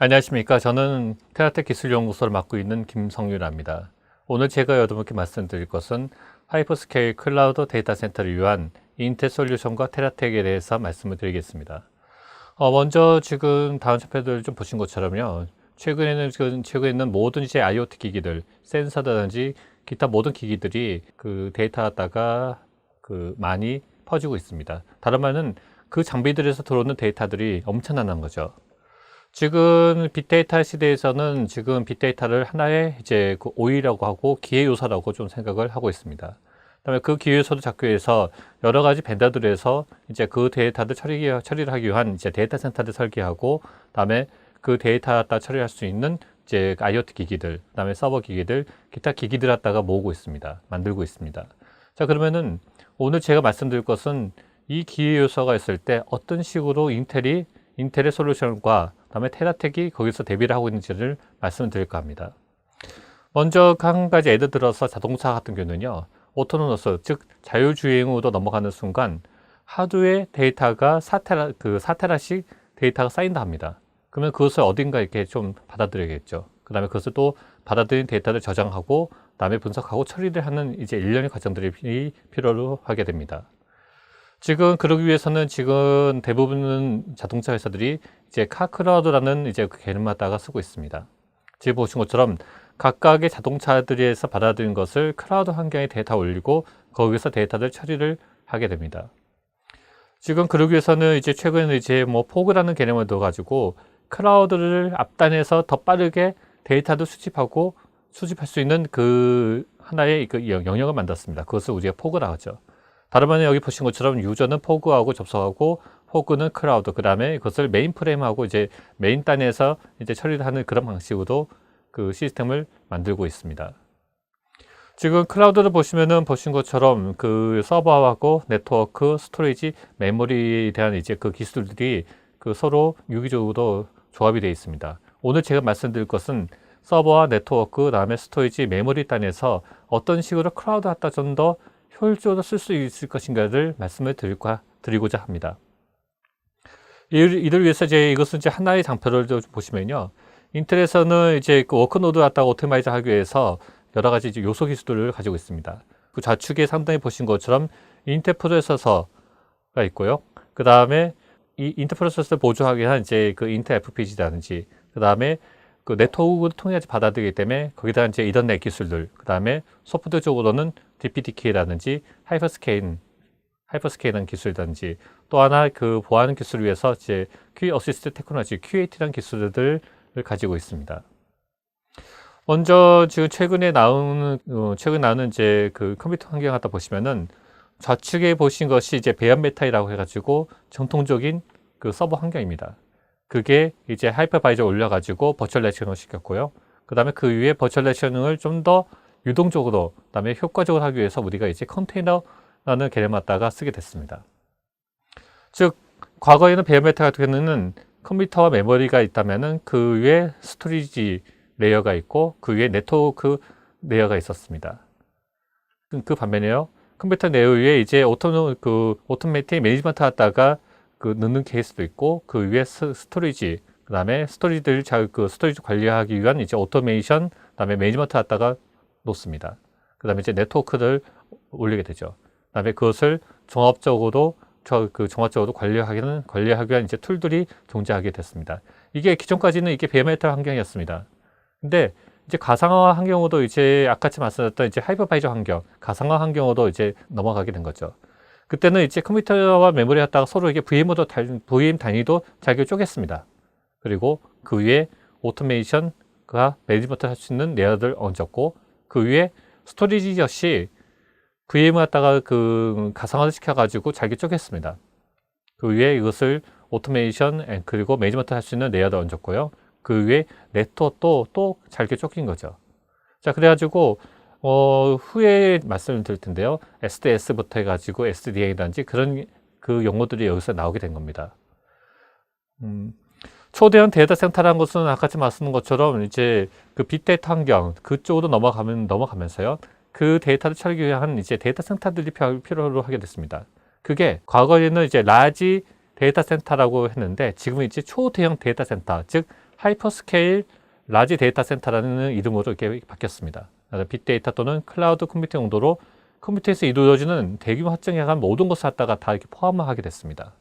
안녕하십니까. 저는 테라텍 기술연구소를 맡고 있는 김성윤입니다. 오늘 제가 여러분께 말씀드릴 것은 하이퍼스케일 클라우드 데이터 센터를 위한 인텔 솔루션과 테라텍에 대해서 말씀을 드리겠습니다. 먼저 지금 다음 차표들을 좀 보신 것처럼요. 최근에는 모든 이제 IoT 기기들, 센서라든지 기타 모든 기기들이 그 데이터다가 많이 퍼지고 있습니다. 다른 말은 그 장비들에서 들어오는 데이터들이 엄청난 거죠. 지금 빅데이터 시대에서는 지금 빅데이터를 하나의 이제 그 오이라고 하고 기회 요소라고 좀 생각을 하고 있습니다. 그다음에 그 기회 요소를 잡기 위해서 여러 가지 벤더들에서 이제 그 데이터를 처리를 하기 위한 이제 데이터 센터를 설계하고, 그다음에 그 데이터 갖다 처리할 수 있는 이제 IoT 기기들, 그다음에 서버 기기들, 기타 기기들 갖다가 모으고 있습니다. 만들고 있습니다. 자, 그러면은 오늘 제가 말씀드릴 것은 이 기회 요소가 있을 때 어떤 식으로 인텔의 솔루션과 그다음에 테라텍이 거기서 대비를 하고 있는지를 말씀드릴까 합니다. 먼저 한 가지 예를 들어서 자동차 같은 경우는요, 오토노머스, 즉 자율주행으로 넘어가는 순간 하루에 데이터가 4테라씩 데이터가 쌓인다 합니다. 그러면 그것을 어딘가 이렇게 좀 받아들여야겠죠. 그 다음에 그것을 또 받아들인 데이터를 저장하고, 그다음에 분석하고 처리를 하는 이제 일련의 과정들이 필요로 하게 됩니다. 지금 그러기 위해서는 지금 대부분 자동차 회사들이 이제 카클라우드라는 이제 그 개념마다가 쓰고 있습니다. 지금 보신 것처럼 각각의 자동차들에서 받아들인 것을 클라우드 환경에 데이터 올리고 거기서 데이터를 처리를 하게 됩니다. 지금 그러기 위해서는 이제 최근에 이제 뭐 포그라는 개념을 넣어가지고 클라우드를 앞단에서 더 빠르게 데이터를 수집할 수 있는 그 하나의 그 영역을 만들었습니다. 그것을 우리가 포그라고 하죠. 다른 말은 여기 보신 것처럼 유저는 포그하고 접속하고, 포그는 클라우드, 그 다음에 그것을 메인 프레임하고 이제 메인 단에서 이제 처리를 하는 그런 방식으로 그 시스템을 만들고 있습니다. 지금 클라우드를 보신 것처럼 그 서버하고 네트워크, 스토리지, 메모리에 대한 이제 그 기술들이 그 서로 유기적으로 조합이 되어 있습니다. 오늘 제가 말씀드릴 것은 서버와 네트워크, 그다음에 스토리지, 메모리 단에서 어떤 식으로 클라우드 갖다 좀 더 효율적으로 쓸 수 있을 것인가를 말씀을 드리고자 합니다. 이를 위해서 이것은 이제 하나의 장표를 보시면요. 인텔에서는 이제 그 워크노드 갖다가 오토마이즈 하기 위해서 여러 가지 이제 요소 기술들을 가지고 있습니다. 그 좌측에 상단에 보신 것처럼 인텔 프로세서가 있고요. 그 다음에 이 인텔 프로세서를 보조하기 위한 이제 그 인텔 FPGA라든지, 그 다음에 그 네트워크를 통해 받아들이기 때문에 거기다 이제 이더넷 기술들, 그 다음에 소프트적으로는 DPDK라든지 하이퍼스케일한 기술이라든지, 또 하나 그 보안 기술을 위해서 이제 QA 어시스트 테크놀로지 QAT라는 기술들을 가지고 있습니다. 먼저 지금 최근에 나오는 이제 그 컴퓨터 환경 갖다 보시면은 좌측에 보신 것이 이제 베어메탈이라고 해가지고 정통적인 그 서버 환경입니다. 그게 이제 하이퍼바이저 올려가지고 버추얼레이션을 시켰고요. 그 다음에 그 위에 버추얼레이션을 좀 더 유동적으로, 그 다음에 효과적으로 하기 위해서 우리가 이제 컨테이너라는 개념을 갖다가 쓰게 됐습니다. 즉, 과거에는 베어메탈 같은 경우는 컴퓨터와 메모리가 있다면은 그 위에 스토리지 레이어가 있고 그 위에 네트워크 레이어가 있었습니다. 그 반면에요, 컴퓨터 내부 위에 이제 오토매틱 매니지먼트 갖다가 그 넣는 케이스도 있고, 그 위에 스토리지, 그 다음에 스토리지 관리하기 위한 이제 오토메이션, 그 다음에 매니지먼트 갖다가 놓습니다. 그 다음에 이제 네트워크를 올리게 되죠. 그 다음에 그것을 종합적으로 관리하기 위한 이제 툴들이 존재하게 됐습니다. 이게 기존까지는 이게 베어메탈 환경이었습니다. 근데 이제 가상화 환경으로도 이제 아까 말씀드렸던 이제 하이퍼바이저 환경, 가상화 환경으로 이제 넘어가게 된 거죠. 그때는 이제 컴퓨터와 메모리 갖다가 서로 이게 VM 단위도 잘게 쪼갰습니다. 그리고 그 위에 오토메이션과 매니지먼트 할 수 있는 레이어를 얹었고, 그 위에 스토리지 역시 VM 갖다가 그 가상화를 시켜가지고 잘게 쪼갰습니다. 그 위에 이것을 오토메이션 그리고 매니지먼트 할 수 있는 레이어를 얹었고요. 그 위에 네트워크도 또 잘게 쪼갠 거죠. 자, 그래가지고 후에 말씀을 드릴 텐데요. SDS부터 해가지고 SDA라든지 그런 그 용어들이 여기서 나오게 된 겁니다. 초대형 데이터 센터라는 것은 아까 말씀드린 것처럼 이제 그 빅데이터 환경 그쪽으로 넘어가면서요. 그 데이터를 처리하기 위한 이제 데이터 센터들이 필요로 하게 됐습니다. 그게 과거에는 이제 라지 데이터 센터라고 했는데 지금은 이제 초대형 데이터 센터, 즉 하이퍼스케일 라지 데이터 센터라는 이름으로 이렇게 바뀌었습니다. 빅데이터 또는 클라우드 컴퓨팅 용도로 컴퓨터에서 이루어지는 대규모 확장에 관한 모든 것을 갖다가 다 이렇게 포함을 하게 됐습니다.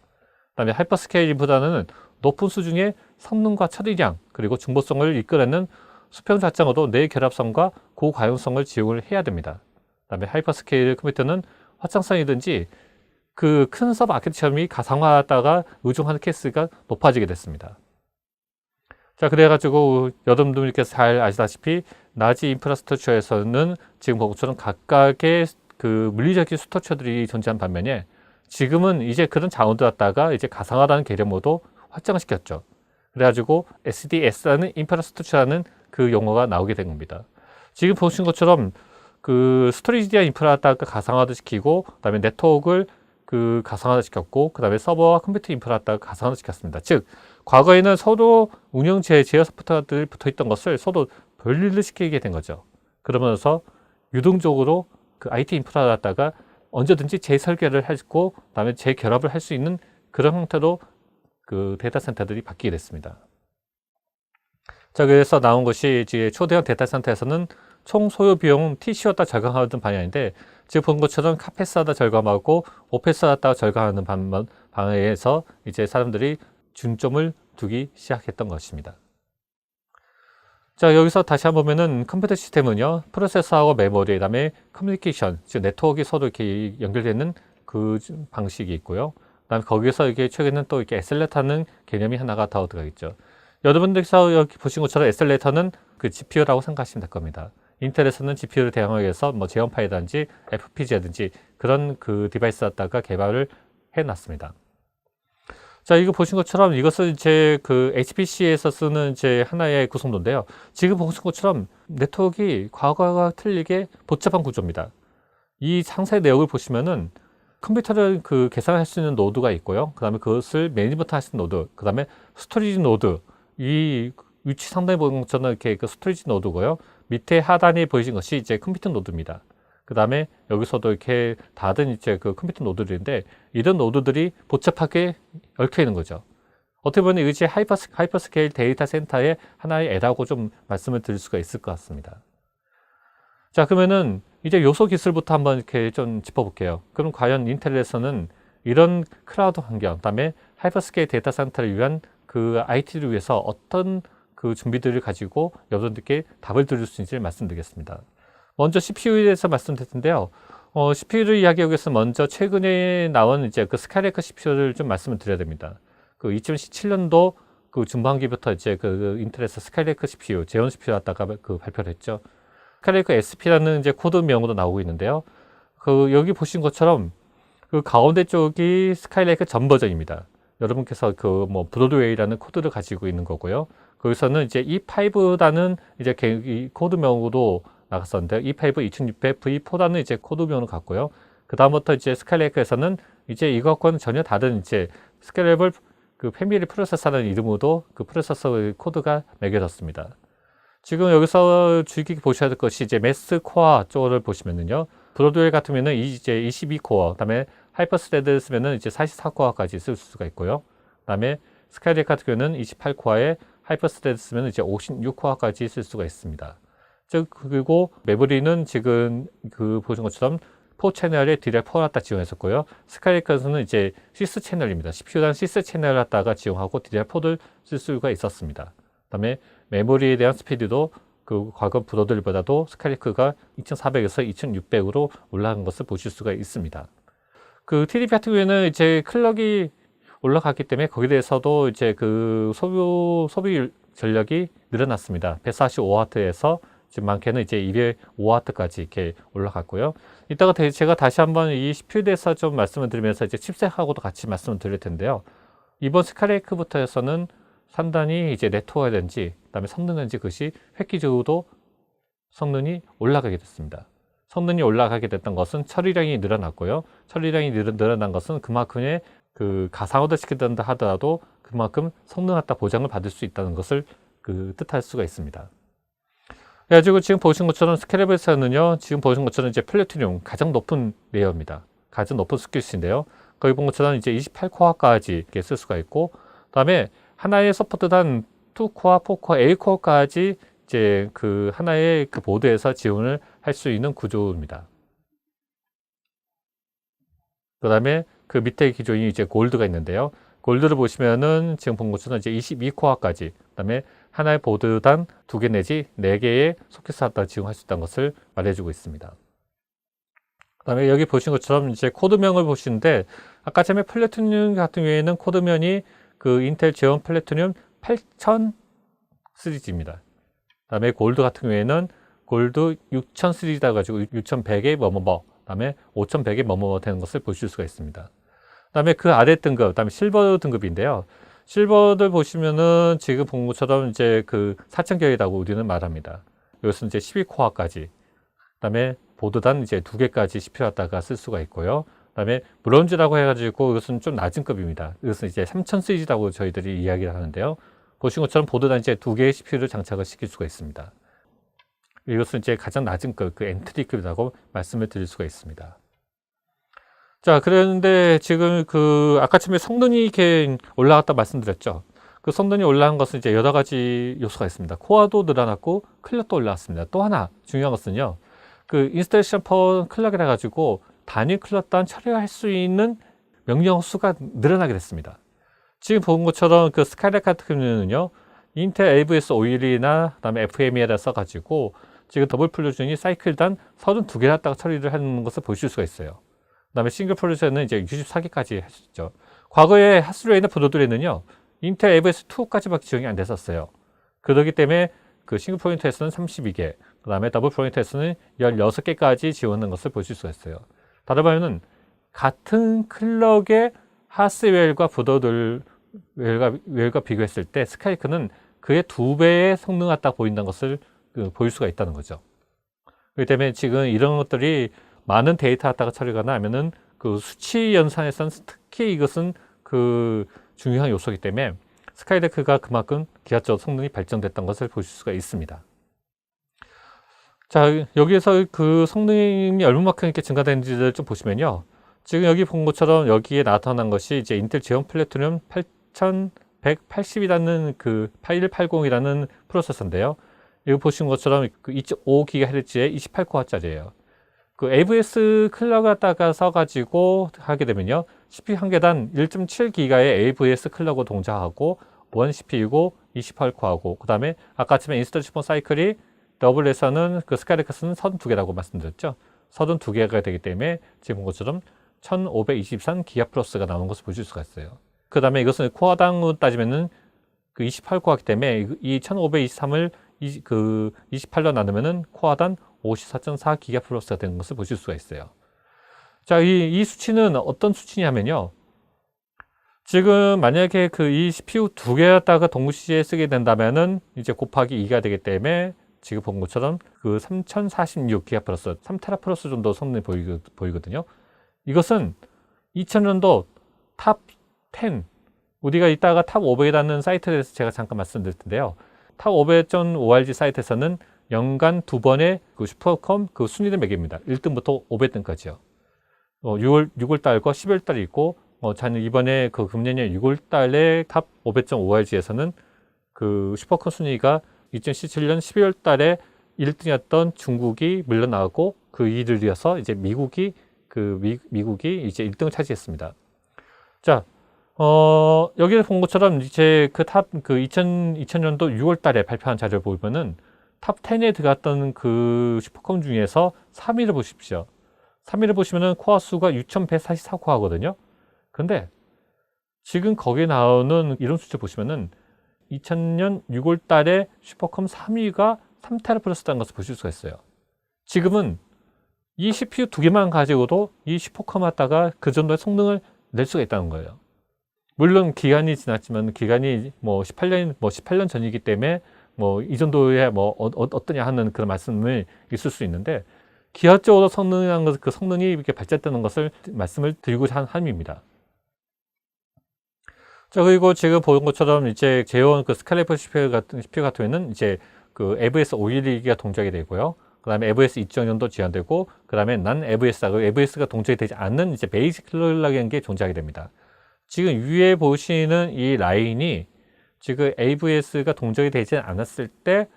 그다음에 하이퍼스케일 인프라는 높은 수준의 성능과 처리량 그리고 중보성을 이끌어내는 수평 작정으로 내결합성과 고가용성을 지용을 해야 됩니다. 그다음에 하이퍼스케일 컴퓨터는 확장성이든지 그 큰 서버 아키텍처럼이 가상화하다가 의존하는 케이스가 높아지게 됐습니다. 자, 그래가지고 여러분들께서 잘 아시다시피 라지 인프라스트럭처에서는 지금 본 것처럼 각각의 그 물리적인 스트럭처들이 존재한 반면에 지금은 이제 그런 자원들 갖다가 이제 가상화라는 개념으로 확장을 시켰죠. 그래가지고 SDS라는 인프라스트럭처라는 그 용어가 나오게 된 겁니다. 지금 보신 것처럼 그 스토리지와 인프라다가 가상화도 시키고, 그다음에 네트워크를 그 가상화도 시켰고, 그다음에 서버와 컴퓨터 인프라다가 가상화도 시켰습니다. 즉, 과거에는 서로 운영 제어 소프트웨어들이 붙어 있던 것을 서로 분리를 시키게 된 거죠. 그러면서 유동적으로 그 IT 인프라를 갖다가 언제든지 재설계를 하고, 그다음에 재결합을 할 수 있는 그런 형태로 그 데이터 센터들이 바뀌게 됐습니다. 자, 그래서 나온 것이 이제 초대형 데이터 센터에서는 총 소요 비용 TCO다 절감하는 방향인데, 지금 본 것처럼 카페스하다 절감하고 오페스하다 절감하는 방향에서 이제 사람들이 중점을 두기 시작했던 것입니다. 자, 여기서 다시 한번 보면은 컴퓨터 시스템은요, 프로세서하고 메모리, 그다음에 커뮤니케이션, 즉 네트워크가 서로 이렇게 연결되는 그 방식이 있고요. 그다음에 거기서 이게 최근에는 또 이렇게 에셀레이터는 개념이 하나가 더 들어가겠죠. 여러분들께서 여기 보신 것처럼 에셀레이터는 그 GPU라고 생각하시면 될 겁니다. 인텔에서는 GPU를 대항하기 위해서 뭐 제어파이든지 FPGA든지 그런 그 디바이스 갖다가 개발을 해놨습니다. 자, 이거 보신 것처럼 이것은 이제 그 HPC에서 쓰는 이제 하나의 구성도인데요. 지금 보신 것처럼 네트워크가 과거와 틀리게 복잡한 구조입니다. 이 상세 내역을 보시면은 컴퓨터를 그 계산할 수 있는 노드가 있고요. 그 다음에 그것을 매니지먼트 할 수 있는 노드, 그 다음에 스토리지 노드, 이 위치 상단에 보는 것처럼 이렇게 그 스토리지 노드고요. 밑에 하단에 보이신 것이 이제 컴퓨팅 노드입니다. 그 다음에 여기서도 이렇게 다른 이제 그 컴퓨팅 노드들인데, 이런 노드들이 복잡하게 얽혀 있는 거죠. 어떻게 보면 이것이 하이퍼스케일 데이터 센터의 하나의 애라고 좀 말씀을 드릴 수가 있을 것 같습니다. 자, 그러면은 이제 요소 기술부터 한번 이렇게 좀 짚어볼게요. 그럼 과연 인텔에서는 이런 클라우드 환경, 그다음에 하이퍼스케일 데이터 센터를 위한 그 IT를 위해서 어떤 그 준비들을 가지고 여러분들께 답을 드릴 수 있는지 말씀드리겠습니다. 먼저 CPU에 대해서 말씀드릴 텐데요. CPU를 이야기하기 위해서 먼저 최근에 나온 이제 그 스카이레이크 CPU를 좀 말씀을 드려야 됩니다. 그 2017년도 그 중반기부터 이제 그 인텔에서 스카이레이크 CPU, 제온 CPU 갖다가 그 발표를 했죠. 스카이레이크 SP라는 이제 코드명으로 나오고 있는데요. 그 여기 보신 것처럼 그 가운데 쪽이 스카이레이크 전 버전입니다. 여러분께서 그 뭐 브로드웨이라는 코드를 가지고 있는 거고요. 거기서는 이제 E5라는 이제 이 코드명으로 나갔었는데, E5 2600 V4라는 이제 코드명을 갖고요. 그 다음부터 이제 스카이레이크에서는 이제 이것과는 전혀 다른 이제 스케일러블 그 패밀리 프로세서라는 이름으로 그 프로세서 코드가 매겨졌습니다. 지금 여기서 주의 깊게 보셔야 될 것이 이제 매스 코어 쪽을 보시면은요, 브로드웨이 같으면은 이제 22코어, 그다음에 하이퍼스레드 쓰면은 이제 44코어까지 쓸 수가 있고요. 그다음에 스카이레이크 같은 경우는 28코어에 하이퍼스레드 쓰면 이제 56코어까지 쓸 수가 있습니다. 즉, 그리고 메모리는 지금 그 보신 것처럼 4채널에 DDR4를 갖다 지원했었고요. 스카이레이크에서는 이제 6채널입니다. CPU당 6채널을 갖다가 지원하고 DDR4를 쓸 수가 있었습니다. 그다음에 메모리에 대한 스피드도 그 과거 브로드웨이보다도 스카이레이크가 2400에서 2600으로 올라간 것을 보실 수가 있습니다. 그 TDP 같은 경우에는 이제 클럭이 올라갔기 때문에 거기에 대해서도 이제 그 소비 전력이 늘어났습니다. 145W에서 지금 많게는 이제 205W까지 이렇게 올라갔고요. 이따가 제가 다시 한번 이 CPU에 대해서 좀 말씀을 드리면서 이제 칩셋하고도 같이 말씀을 드릴 텐데요. 이번 스카이레이크부터 해서는 상당히 이제 네트워크라든지 그다음에 성능이든지 그것이 획기적으로 성능이 올라가게 됐습니다. 성능이 올라가게 됐던 것은 처리량이 늘어났고요. 처리량이 늘어난 것은 그만큼의 그 가상화를 시킨다 하더라도 그만큼 성능 갖다 보장을 받을 수 있다는 것을 그 뜻할 수가 있습니다. 그래가지고 지금 보신 것처럼 스케일러블에서는요, 지금 보신 것처럼 이제 플래티늄 가장 높은 레이어입니다. 가장 높은 스킬스인데요. 거기 본 것처럼 이제 28코어까지 이렇게 쓸 수가 있고, 그다음에 하나의 서포트단 2코어, 4코어, 8코어까지 이제 그 하나의 그 보드에서 지원을 할 수 있는 구조입니다. 그 다음에 그 밑에 기종이 이제 골드가 있는데요. 골드를 보시면은 지금 본 것처럼 이제 22코어까지, 그 다음에 하나의 보드당 2개 내지 4개의 소켓을 다 지원할 수 있다는 것을 말해주고 있습니다. 그 다음에 여기 보신 것처럼 이제 코드명을 보시는데, 아까 전에 플래티늄 같은 경우에는 코드명이 그 인텔 제온 플래티늄 8000 시리즈입니다. 그 다음에 골드 같은 경우에는 골드 6000 시리즈다 가지고 6100의 뭐뭐뭐, 그 다음에 5100의 뭐뭐뭐 되는 것을 보실 수가 있습니다. 그 다음에 그 아래 등급, 그 다음에 실버 등급인데요. 실버들 보시면은 지금 본 것처럼 이제 그 4000개이라고 우리는 말합니다. 이것은 이제 12코어까지, 그 다음에 보드단 이제 2개까지 CPU 갖다가 쓸 수가 있고요. 그 다음에 브론즈라고 해가지고 이것은 좀 낮은 급입니다. 이것은 이제 3000 시리즈라고 저희들이 이야기를 하는데요. 보신 것처럼 보드단 이제 2개의 CPU를 장착을 시킬 수가 있습니다. 이것은 이제 가장 낮은 급, 그 엔트리급이라고 말씀을 드릴 수가 있습니다. 자, 그런데 지금 그 아까 처음에 성능이 이렇게 올라갔다 말씀드렸죠. 그 성능이 올라간 것은 이제 여러 가지 요소가 있습니다. 코어도 늘어났고 클럭도 올라왔습니다. 또 하나 중요한 것은요, 그 인스톨레이션 퍼 클럭이라 가지고 단위 클럭당 처리할 수 있는 명령 수가 늘어나게 됐습니다. 지금 본 것처럼 그 스카이랙 같은 경우는요, 인텔 AVS 오일이나 그다음에 FME를 써가지고 지금 더블 플루 중이 사이클당 32개 갖다가 처리를 하는 것을 보실 수가 있어요. 그 다음에 싱글 플루에는 이제 64개까지 할 수 있죠. 과거에 하스웨이나 브로드레는요, 인텔 AVS 2까지밖에 지원이 안 됐었어요. 그렇기 때문에 그 싱글 포인트에서는 32개, 그 다음에 더블 포인트에서는 16개까지 지원하는 것을 보실 수가 있어요. 다른 말로는 같은 클럭의 하스웰과 브로드웰과 비교했을 때 스카이크는 그의 2배의 성능 갖다 보인다는 것을 보일 수가 있다는 거죠. 그렇기 때문에 지금 이런 것들이 많은 데이터 갖다가 처리가나 하면은 그 수치 연산에서는 특히 이것은 그 중요한 요소이기 때문에 스카이데크가 그만큼 기하적 성능이 발전됐던 것을 보실 수가 있습니다. 자, 여기에서 그 성능이 얼마만큼 이렇게 증가되는지를 좀 보시면요. 지금 여기 본 것처럼 여기에 나타난 것이 이제 인텔 제온 플래티늄 8180이라는 그 8180이라는 프로세서인데요. 이거 보신 것처럼 그 2.5GHz의 28코어짜리예요. 그 AVS 클럭 갖다가 써가지고 하게 되면요, CPU 한 개당 1.7기가의 AVS 클럭을 동작하고 원 CPU고 28코어하고, 그 다음에 아까처럼 인스톨레이션 사이클이 더블에서는 그 스카이레크스는 32개라고 말씀드렸죠. 32개가 되기 때문에 지금 본 것처럼 1523기가 플러스가 나오는 것을 보실 수가 있어요. 그 다음에 이것은 코어당 따지면은 그 28코어이기 때문에 이 1523을 그 28로 나누면은 코어당 54.4기가 플러스가 되는 것을 보실 수가 있어요. 자, 이 수치는 어떤 수치냐면요. 지금 만약에 그 이 CPU 2개 갖다가 동시에 쓰게 된다면은 이제 곱하기 2가 되기 때문에 지금 본 것처럼 그 3046기가 플러스, 3테라 플러스 정도 성능이 보이거든요. 이것은 2000년도 탑 10, 우리가 이따가 탑 500이라는 사이트에 대해서 제가 잠깐 말씀드릴 텐데요. 탑 500.org 사이트에서는 연간 2번의 그 슈퍼컴 그 순위를 매깁니다. 1등부터 500등까지요. 6월 달과 12월 달이 있고, 저는 이번에 그 금년에 6월 달에 탑 500.org에서는 그 슈퍼컴 순위가 2017년 12월 달에 1등이었던 중국이 물러나고 그 일을 이어서 이제 미국이 이제 1등을 차지했습니다. 자, 여기서 본 것처럼 이제 그 2000년도 6월 달에 발표한 자료를 보면은 탑 10에 들어갔던 그 슈퍼컴 중에서 3위를 보십시오. 3위를 보시면은 코어 수가 6144코어거든요. 그런데 지금 거기에 나오는 이런 수치 보시면은 2000년 6월 달에 슈퍼컴 3위가 3테라 플러스라는 것을 보실 수가 있어요. 지금은 이 CPU 2개만 가지고도 이 슈퍼컴 갖다가 그 정도의 성능을 낼 수가 있다는 거예요. 물론 기간이 지났지만 기간이 뭐 18년 전이기 때문에 뭐 이 정도의 뭐 어떠냐 하는 그런 말씀을 있을 수 있는데, 기하적으로 성능이라는 것, 그 성능이 이렇게 발전되는 것을 말씀을 드리고자 함입니다. 자, 그리고 지금 보는 것처럼 이제 제온 그 스칼레프 CPU 같은 경우에는 이제 그 AVS 512가 동작이 되고요. 그 다음에 AVS 2.0도 지원되고, 그 다음에 난 AVS가 동작이 되지 않는 이제 베이직 클럭이라는 게 존재하게 됩니다. 지금 위에 보시는 이 라인이 지금 AVS가 동작이 되지 않았을 때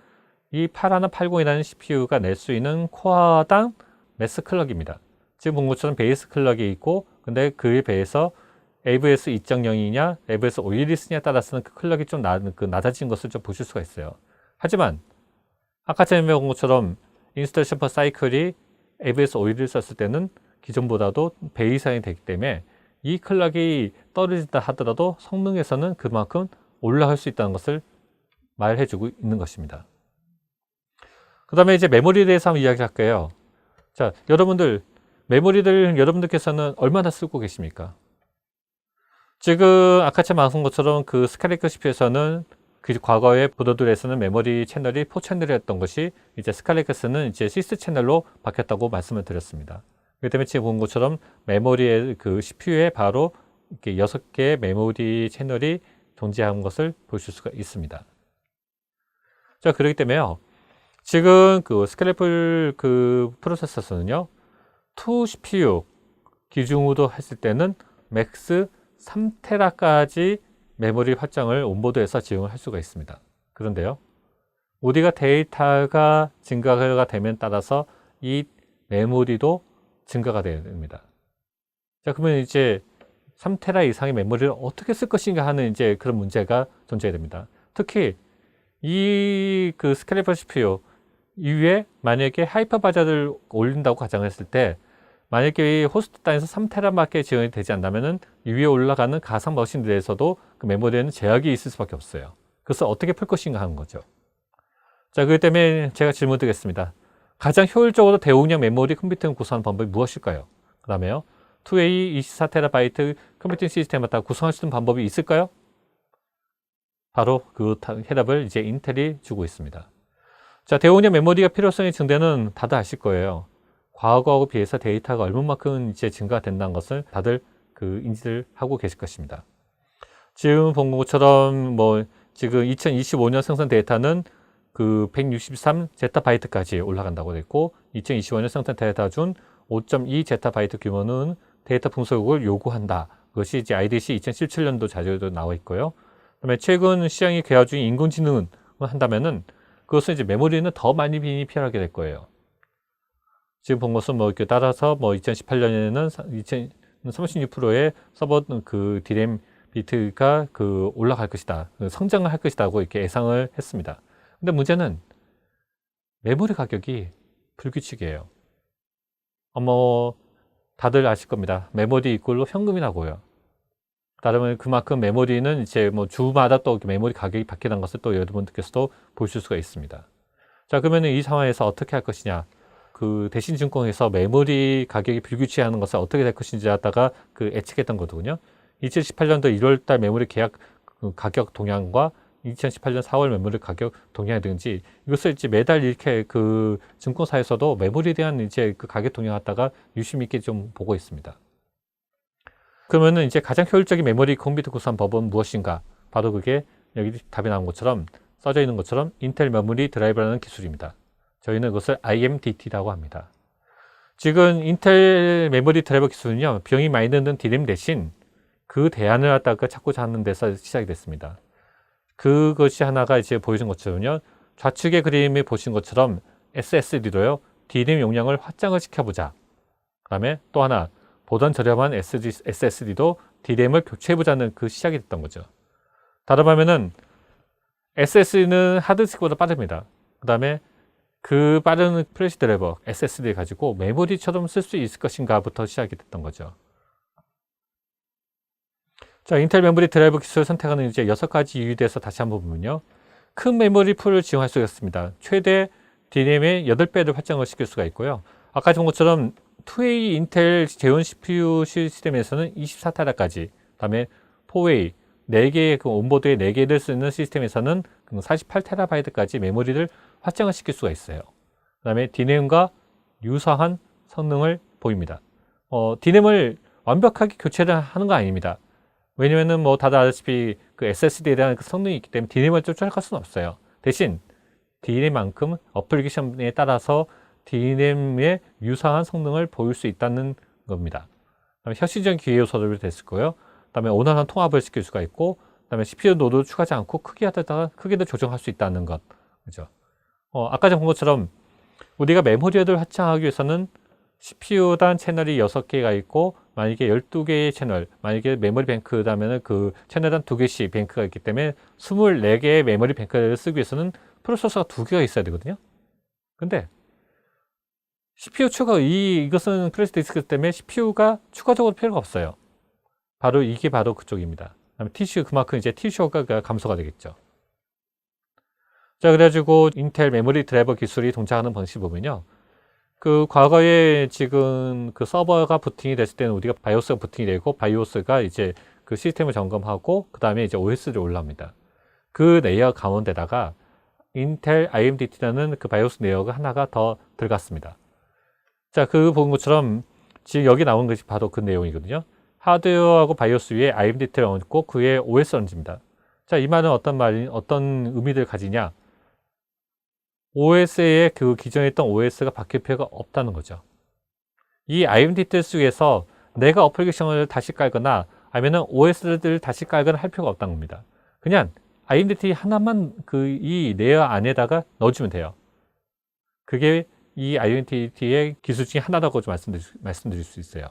이 8180이라는 CPU가 낼 수 있는 코어당 매스 클럭입니다. 지금 본 것처럼 베이스 클럭이 있고, 근데 그에 비해서 AVS 2.0이냐, AVS 오일리스냐에 따라서는 그 클럭이 좀 낮아진 것을 좀 보실 수가 있어요. 하지만 아까 전에 본 것처럼 인스톨레이션 퍼 사이클이 AVS 오일을 썼을 때는 기존보다도 배 이상이 되기 때문에 이 클럭이 떨어진다 하더라도 성능에서는 그만큼 올라갈 수 있다는 것을 말해주고 있는 것입니다. 그 다음에 이제 메모리에 대해서 한번 이야기할게요. 자, 메모리들 여러분들께서는 얼마나 쓰고 계십니까? 지금 아까 제가 말한 것처럼 그 스카이레이크 CPU에서는 그 과거의 보드들에서는 메모리 채널이 4채널이었던 것이 이제 스카이레이크에서는 이제 6채널로 바뀌었다고 말씀을 드렸습니다. 그렇기 때문에 지금 본 것처럼 메모리의 그 CPU에 바로 이렇게 6개의 메모리 채널이 존재하는 것을 보실 수가 있습니다. 자, 그렇기 때문에요. 지금 그 스카이레이크 그 프로세서는요, 2 CPU 기준으로 했을 때는 맥스 3테라까지 메모리 확장을 온보드에서 지원을 할 수가 있습니다. 그런데요, 우리가 데이터가 증가가 되면 따라서 이 메모리도 증가가 됩니다. 자, 그러면 이제 3테라 이상의 메모리를 어떻게 쓸 것인가 하는 이제 그런 문제가 존재됩니다. 특히 이 그 스카이레이크 CPU 이후에 만약에 하이퍼바저를 올린다고 가정했을 때, 만약에 이 호스트 단에서 3테라밖에 지원이 되지 않는다면 위에 올라가는 가상 머신들에서도 그 메모리에는 제약이 있을 수밖에 없어요. 그래서 어떻게 풀 것인가 하는 거죠. 자, 그렇기 때문에 제가 질문 드리겠습니다. 가장 효율적으로 대용량 메모리 컴퓨팅을 구성하는 방법이 무엇일까요? 그 다음에요, 2A 24TB 컴퓨팅 시스템을 갖다 구성할 수 있는 방법이 있을까요? 바로 그 해답을 이제 인텔이 주고 있습니다. 자, 대용량 메모리가 필요성이 증대는 다들 아실 거예요. 과거하고 비해서 데이터가 얼마만큼 이제 증가가 된다는 것을 다들 그 인지를 하고 계실 것입니다. 지금 본 것처럼 뭐 지금 2025년 생산 데이터는 그 163 제타바이트까지 올라간다고 됐고, 2025년 생산 데이터 중 5.2 제타바이트 규모는 데이터 분석을 요구한다. 그것이 이제 IDC 2017년도 자료도 나와 있고요. 그다음에 최근 시장이 개화 중인 인공지능을 한다면은 그것은 이제 메모리는 더 많이 필요하게 될 거예요. 지금 본 것은 뭐 이렇게 따라서 뭐 2018년에는 36%의 서버 그 디램 비트가 그 올라갈 것이다, 성장을 할 것이다고 이렇게 예상을 했습니다. 근데 문제는 메모리 가격이 불규칙이에요. 뭐 다들 아실 겁니다. 메모리 이꼴로 현금이 나고요. 따르면 그만큼 메모리는 이제 뭐 주마다 또 메모리 가격이 바뀌는 것을 또 여러분들께서도 보실 수가 있습니다. 자, 그러면 이 상황에서 어떻게 할 것이냐? 그 대신증권에서 메모리 가격이 불규칙하는 것을 어떻게 될 것인지 하다가 그 예측했던 거거든요. 2018년도 1월달 메모리 계약 가격 동향과 2018년 4월 메모리 가격 동향이든지 이것을 이제 매달 이렇게 그 증권사에서도 메모리에 대한 이제 그 가격 동향 갖다가 유심 있게 좀 보고 있습니다. 그러면은 이제 가장 효율적인 메모리 컴퓨터 구성 법은 무엇인가? 바로 그게 여기 답이 나온 것처럼 써져 있는 것처럼 인텔 메모리 드라이버라는 기술입니다. 저희는 그것을 IMDT라고 합니다. 지금 인텔 메모리 드라이버 기술은요, 비용이 많이 드는 디램 대신 그 대안을 갖다가 찾고자 하는 데서 시작이 됐습니다. 그것이 하나가 이제 보여준 것처럼요, 좌측의 그림에 보신 것처럼 SSD로요, 디램 용량을 확장을 시켜보자. 그 다음에 또 하나, 보단 저렴한 SSD도 디램을 교체해보자는 그 시작이 됐던 거죠. 다른 반면은 SSD는 하드디스크보다 빠릅니다. 그 다음에 그 빠른 플래시 드라이버 SSD 가지고 메모리처럼 쓸 수 있을 것인가부터 시작이 됐던 거죠. 자, 인텔 메모리 드라이버 기술을 선택하는 이제 6가지 이유에 대해서 다시 한번 보면요, 큰 메모리 풀을 지원할 수가 있습니다. 최대 디램의 8배를 확장을 시킬 수가 있고요. 아까 본 것처럼 2A 인텔 재원 CPU 시스템에서는 24테라까지, 그 다음에 4A 4개의 그 온보드에 4개를 쓰는 시스템에서는 48테라바이트까지 메모리를 확장을 시킬 수가 있어요. 그 다음에 디램과 유사한 성능을 보입니다. 디램을 완벽하게 교체를 하는 거 아닙니다. 왜냐면은 뭐 다들 아시다시피 그 SSD에 대한 그 성능이 있기 때문에 디램을 쫓아갈 수는 없어요. 대신 디램만큼 어플리케이션에 따라서 디램의 유사한 성능을 보일 수 있다는 겁니다. 그다음에 혁신적인 기회 요소를 됐을 거예요. 그다음에 원활한 통합을 시킬 수가 있고, 그다음에 CPU 노드 추가하지 않고 크기도 조정할 수 있다는 것. 그죠? 아까 전 본 것처럼 우리가 메모리를 확장하기 위해서는 CPU단 채널이 6개가 있고 만약에 12개의 채널, 만약에 메모리 뱅크라면 그 채널당 2개씩 뱅크가 있기 때문에 24개의 메모리 뱅크를 쓰기 위해서는 프로세서가 2개가 있어야 되거든요. 근데 CPU 이것은 클래식 디스크 때문에 CPU가 추가적으로 필요가 없어요. 이게 바로 그쪽입니다. 그다음에 TCU, 그만큼 이제 TCU가 감소가 되겠죠. 자, 그래가지고 인텔 메모리 드라이버 기술이 동작하는 방식을 보면요. 그 과거에 지금 그 서버가 부팅이 됐을 때는 우리가 바이오스가 부팅이 되고 바이오스가 이제 그 시스템을 점검하고 그 다음에 이제 OS를 올라옵니다. 그 레이어 가운데다가 인텔 IMDT라는 그 바이오스 레이어가 하나가 더 들어갔습니다. 자, 본 것처럼 지금 여기 나온 것이 바로 그 내용이거든요. 하드웨어하고 바이오스 위에 IMDT를 얹고 그 위에 OS를 얹습니다. 자, 이 말은 어떤 의미를 가지냐? OS의 그 기존에 있던 OS가 바뀔 필요가 없다는 거죠. 이 IMDT 속에서 내가 어플리케이션을 다시 깔거나 아니면 OS를 다시 깔거나 할 필요가 없다는 겁니다. 그냥 IMDT 하나만 이 레이어 안에다가 넣어주면 돼요. 그게 이 IMDT의 기술 중에 하나라고 좀 말씀드릴 수 있어요.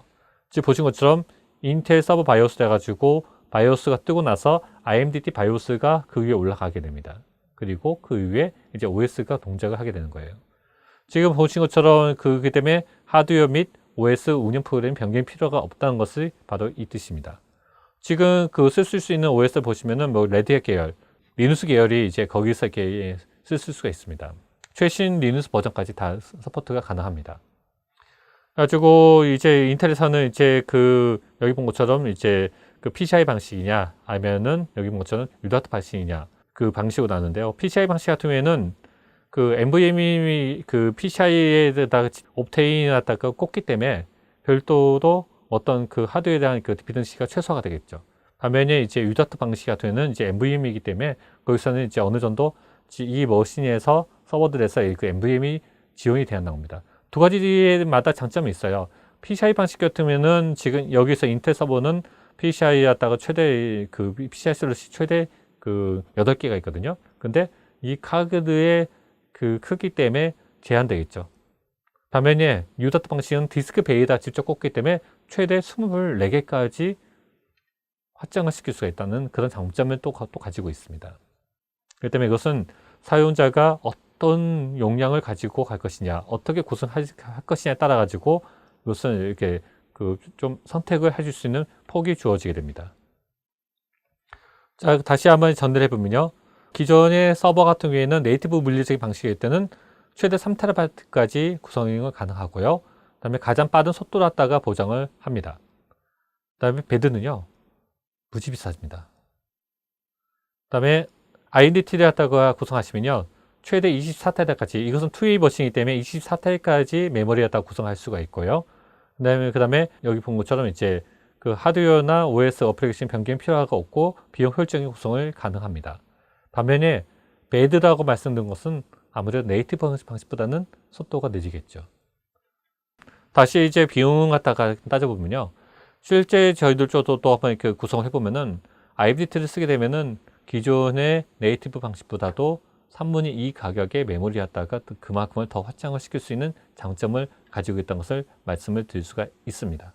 지금 보신 것처럼 인텔 서버 바이오스 해가지고 바이오스가 뜨고 나서 IMDT 바이오스가 그 위에 올라가게 됩니다. 그리고 그 위에 이제 OS가 동작을 하게 되는 거예요. 지금 보신 것처럼 그렇기 때문에 하드웨어 및 OS 운영 프로그램 변경이 필요가 없다는 것이 바로 이 뜻입니다. 지금 쓸 수 있는 OS를 보시면은 레드햇 계열, 리눅스 계열이 이제 거기서 이렇게 쓸 수가 있습니다. 최신 리눅스 버전까지 다 서포트가 가능합니다. 가지고 이제 인텔에서는 이제 여기 본 것처럼 이제 PCI 방식이냐 아니면은 여기 본 것처럼 UDAT 방식이냐 그 방식으로 나누는데요. PCI 방식 같은 경우에는 NVMe PCI에다가 옵테인에다가 꽂기 때문에 별도로 어떤 하드웨어에 대한 디펜던시가 최소화가 되겠죠. 반면에 이제 UDAT 방식 같은 경우에는 이제 NVMe이기 때문에 거기서는 이제 어느 정도 이 머신에서 서버들에서 NVMe 지원이 되었나 봅니다. 두 가지마다 장점이 있어요. PCI 방식 같은 경우에는 지금 여기서 인텔 서버는 PCI에다가 PCI 슬롯이 최대 8개가 있거든요. 근데 이 카드의 크기 때문에 제한되겠죠. 반면에 UDAT 방식은 디스크 베이에다 직접 꽂기 때문에 최대 24개까지 확장을 시킬 수가 있다는 그런 장점을 또 가지고 있습니다. 그렇기 때문에 이것은 사용자가 어떤 용량을 가지고 갈 것이냐, 어떻게 구성할 것이냐에 따라 가지고 이것은 이렇게 좀 선택을 해줄 수 있는 폭이 주어지게 됩니다. 자, 다시 한번 전달해 보면요. 기존의 서버 같은 경우에는 네이티브 물리적인 방식일 때는 최대 3TB까지 구성이 가능하고요. 그 다음에 가장 빠른 속도를 갖다가 보장을 합니다. 그 다음에 배드는요, 무지 비쌉니다. 그 다음에 IMDT를 갖다가 구성하시면요, 최대 24TB까지, 이것은 2A 버싱이기 때문에 24TB까지 메모리 갖다가 구성할 수가 있고요. 그 다음에 여기 본 것처럼 이제 하드웨어나 OS 어플리케이션 변경이 필요가 없고 비용 효율적인 구성을 가능합니다. 반면에 배드라고 말씀드린 것은 아무래도 네이티브 방식보다는 속도가 늦어지겠죠. 다시 이제 비용 갖다가 따져보면요. 실제 저희들 쪽도 또 한번 이렇게 구성을 해보면은 IMDT를 쓰게 되면은 기존의 네이티브 방식보다도 3분의 2 가격의 메모리 갖다가 그만큼을 더 확장을 시킬 수 있는 장점을 가지고 있다는 것을 말씀을 드릴 수가 있습니다.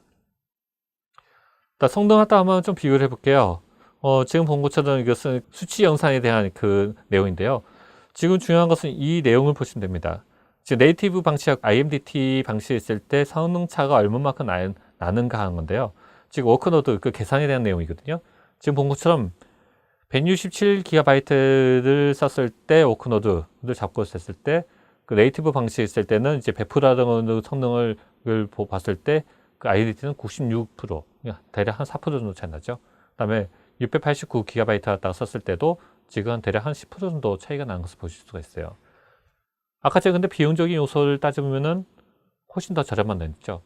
성능 갖다 한번 좀 비교를 해볼게요. 지금 본 것처럼 이것은 수치 영상에 대한 내용인데요. 지금 중요한 것은 이 내용을 보시면 됩니다. 지금 네이티브 방식, IMDT 방식이 있을 때 성능 차가 얼마만큼 나는가 하는 건데요. 지금 워크노드 계산에 대한 내용이거든요. 지금 본 것처럼 167GB를 썼을 때 워크노드를 잡고 있었을 때 네이티브 방식이 있을 때는 이제 100%라는 성능을 봤을 때 IMDT는 96%, 대략 한 4% 정도 차이 나죠. 그 다음에 689GB 갖다가 썼을 때도 지금 대략 한 10% 정도 차이가 나는 것을 보실 수가 있어요. 아까 제가 근데 비용적인 요소를 따지면은 훨씬 더 저렴한 데 있죠.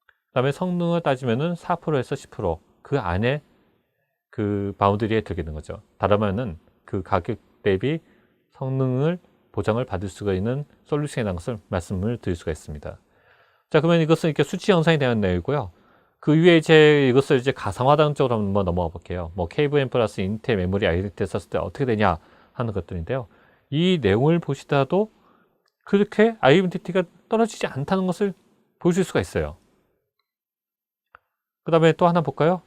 그 다음에 성능을 따지면은 4%에서 10% 그 안에 바운드리에 들게 되는 거죠. 다르면은 가격 대비 성능을 보장을 받을 수가 있는 솔루션이라는 것을 말씀을 드릴 수가 있습니다. 자, 그러면 이것은 이렇게 수치 영상에 대한 내용이고요. 그 위에 이제 이것을 이제 가상화하는 쪽으로 한번 넘어가 볼게요. 뭐 KVM 플러스 인텔 메모리 아이덴티티 썼을 때 어떻게 되냐 하는 것들인데요. 이 내용을 보시다도 그렇게 아이덴티티가 떨어지지 않다는 것을 보실 수가 있어요. 그 다음에 또 하나 볼까요?